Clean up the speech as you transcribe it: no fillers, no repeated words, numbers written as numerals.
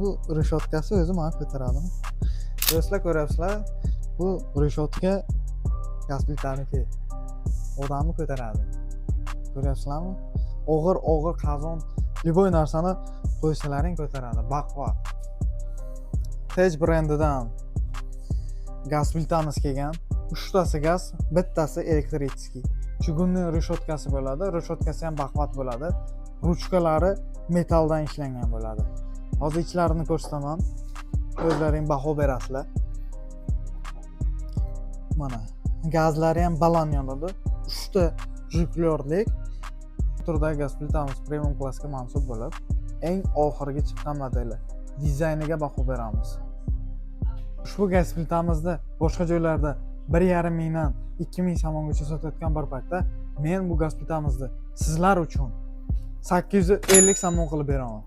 Bu reshotkasi o'zi meni ko'taradi. Do'stlar, ko'ryapsizlar? Bu reshotka gaz plitaniki. Odamni ko'taradi. Ko'ryapsizlarmi? Og'ir qazon, любой narsani qo'ysalaring ko'taradi. Baquvvat. Tej brendidan gaz plitamiz kelgan. 3 tasi gaz, bittasi elektrический. Chugunning reshotkasi bo'ladi. Reshotkasi ham baquvvat bo'ladi. Ruchkalari metalldan ishlangan bo'ladi. Hozir ichlarini ko'rsataman. O'zlaring baho berasizlar. Mana gazlari ham baland yonadi. 3 ta juklerlik turdagi gaz plitamiz premium klassga mansub bo'lib, eng oxirgi chiqqan modeli. Dizayniga baho beramiz. Ushbu gaz plitamizni boshqa joylarda 1,5 mingdan 2 ming so'mgacha sotayotgan bir paytda men bu gaz plitamizni sizlar uchun 850 so'm qilib beraman.